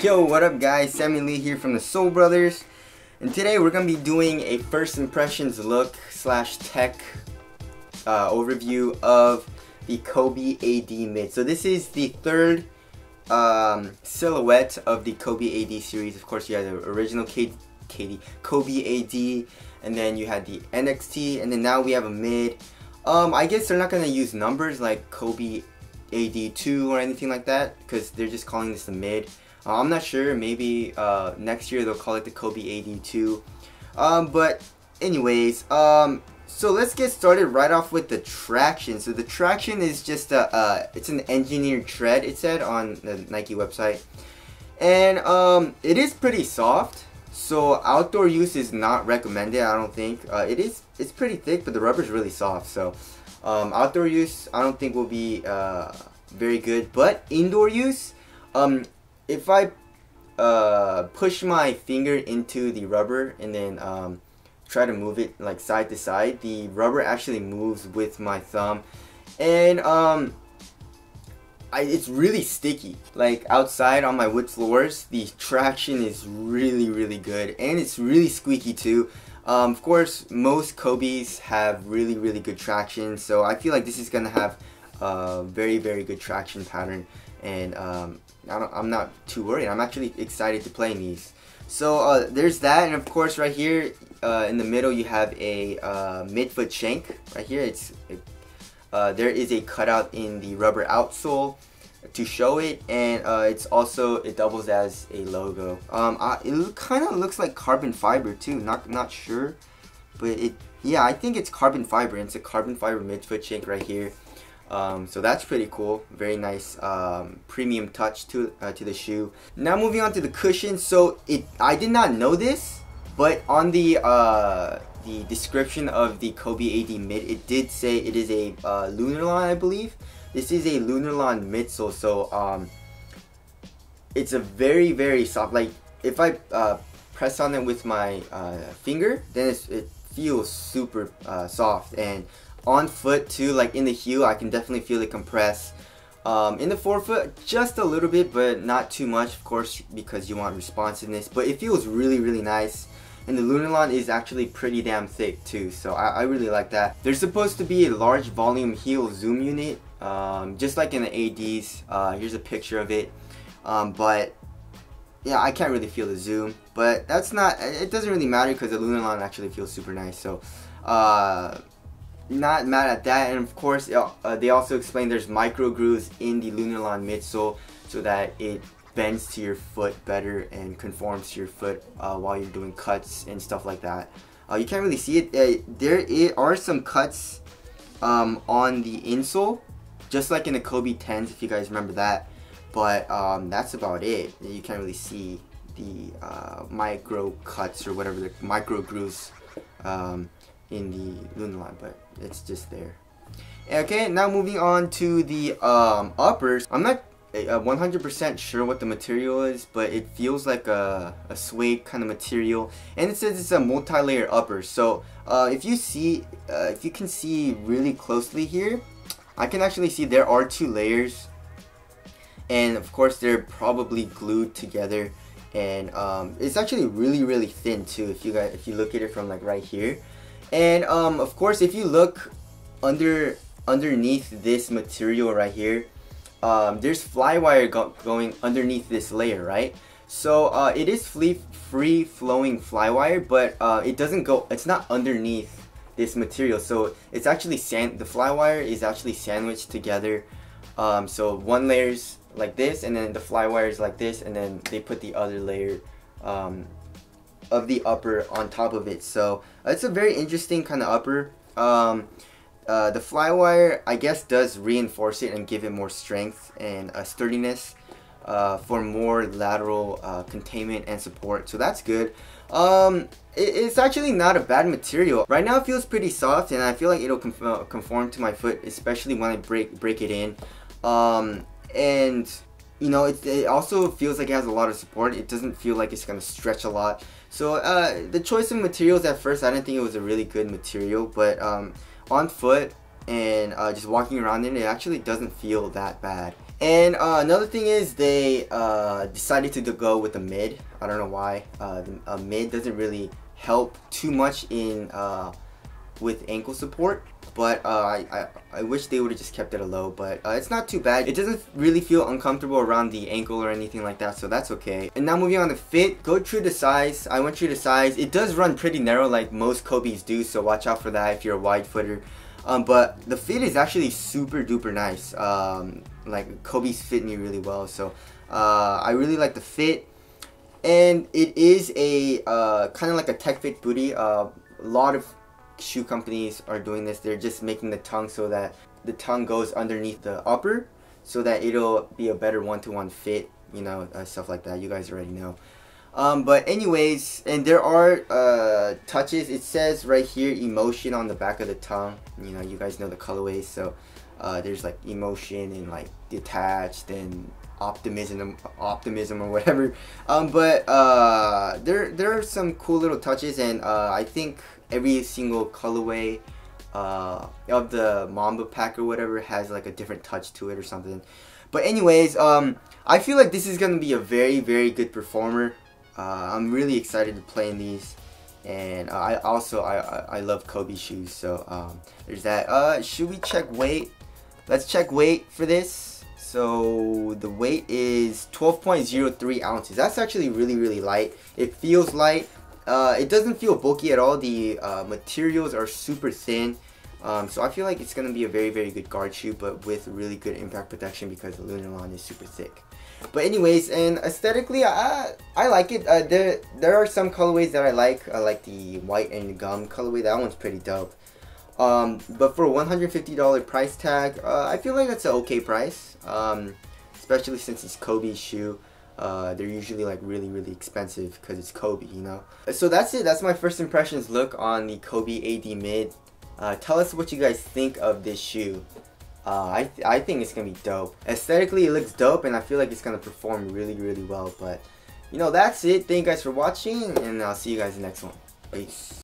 Yo, what up guys, Sammy Lee here from the Soul Brothers, and today we're going to be doing a first impressions look slash tech overview of the Kobe AD mid. So this is the third silhouette of the Kobe AD series. Of course you had the original Kobe AD, and then you had the NXT, and then now we have a mid. I guess they're not going to use numbers like Kobe AD2 or anything like that, because they're just calling this the mid. I'm not sure, maybe next year they'll call it the Kobe AD2. But anyways, so let's get started right off with the traction. So the traction is just it's an engineered tread, it said on the Nike website. And it is pretty soft, so outdoor use is not recommended, I don't think. It's pretty thick, but the rubber is really soft, so outdoor use I don't think will be very good. But indoor use, if I push my finger into the rubber and then try to move it like side to side, the rubber actually moves with my thumb, and it's really sticky. Like outside on my wood floors, the traction is really good, and it's really squeaky too. Of course, most Kobe's have really good traction, so I feel like this is gonna have a very good traction pattern, and I'm not too worried. I'm actually excited to play in these. So there's that, and of course right here in the middle you have a midfoot shank. Right here there is a cutout in the rubber outsole to show it, and it doubles as a logo. It kind of looks like carbon fiber too. Not sure, but yeah, I think it's carbon fiber. It's a carbon fiber midfoot shank right here. So that's pretty cool. Very nice premium touch to the shoe. Now moving on to the cushion. So I did not know this, but on the description of the Kobe AD mid, it did say it is a Lunarlon, I believe. This is a Lunarlon midsole, so it's a very soft. Like if I press on it with my finger, then it feels super soft, and on foot too, like in the heel, I can definitely feel it compress. In the forefoot, just a little bit, but not too much, of course, because you want responsiveness. But it feels really nice, and the Lunarlon is actually pretty damn thick too, so I really like that. There's supposed to be a large volume heel zoom unit, just like in the ADs. Here's a picture of it, but yeah, I can't really feel the zoom, but it doesn't really matter because the Lunarlon actually feels super nice. So not mad at that. And of course they also explain there's micro grooves in the Lunarlon midsole so that it bends to your foot better and conforms to your foot while you're doing cuts and stuff like that. You can't really see it. There are some cuts on the insole, just like in the Kobe 10s, if you guys remember that, but that's about it. You can't really see the micro cuts or whatever, the micro grooves in the Lunarlon, but it's just there. Okay, now moving on to the uppers. I'm not 100% sure what the material is, but it feels like a suede kind of material, and it says it's a multi-layer upper. So if you can see really closely here, I can actually see there are 2 layers, and of course they're probably glued together, and it's actually really thin too if you look at it from like right here. And of course, if you look underneath this material right here, there's flywire going underneath this layer, right? So it is free flowing flywire, but it's not underneath this material. So it's actually the flywire is actually sandwiched together. So one layer's like this, and then the flywire is like this, and then they put the other layer of the upper on top of it. So it's a very interesting kind of upper. The flywire, I guess, does reinforce it and give it more strength and sturdiness for more lateral containment and support, so that's good. It's actually not a bad material. Right now it feels pretty soft, and I feel like it'll conform to my foot, especially when I break it in. And you know, it also feels like it has a lot of support. It doesn't feel like it's gonna stretch a lot. So the choice of materials, at first I didn't think it was a really good material, but on foot and just walking around in it actually doesn't feel that bad. And another thing is they decided to go with the mid. I don't know why. The mid doesn't really help too much in with ankle support, but I wish they would have just kept it a low, but it's not too bad. It doesn't really feel uncomfortable around the ankle or anything like that, so that's okay. And now moving on to fit, go true to size. I went true to size. It does run pretty narrow like most Kobe's do, so watch out for that if you're a wide footer. But the fit is actually super duper nice. Like Kobe's fit me really well, so I really like the fit. And it is a kind of like a tech fit booty. A lot of shoe companies are doing this. They're just making the tongue so that the tongue goes underneath the upper, so that it'll be a better one-to-one fit, you know, stuff like that. You guys already know. But anyways, and there are touches. It says right here emotion on the back of the tongue. You know, you guys know the colorways, so there's like emotion and like detached and optimism or whatever. But there are some cool little touches, and I think every single colorway of the Mamba pack or whatever has like a different touch to it or something. But anyways, I feel like this is gonna be a very, very good performer. I'm really excited to play in these, and I love Kobe shoes, so there's that. Should we check weight? Let's check weight for this. So the weight is 12.03 ounces. That's actually really, really light. It feels light. It doesn't feel bulky at all. The materials are super thin. So I feel like it's going to be a very, very good guard shoe, but with really good impact protection because the Lunarlon is super thick. But anyways, and aesthetically, I like it. There are some colorways that I like the white and gum colorway. That one's pretty dope. But for a $150 price tag, I feel like that's an okay price. Especially since it's Kobe's shoe. They're usually like really, really expensive because it's Kobe, you know. So that's it. That's my first impressions look on the Kobe AD Mid. Tell us what you guys think of this shoe. I think it's gonna be dope. Aesthetically, it looks dope, and I feel like it's gonna perform really, really well. But you know, that's it. Thank you guys for watching, and I'll see you guys in the next one. Peace.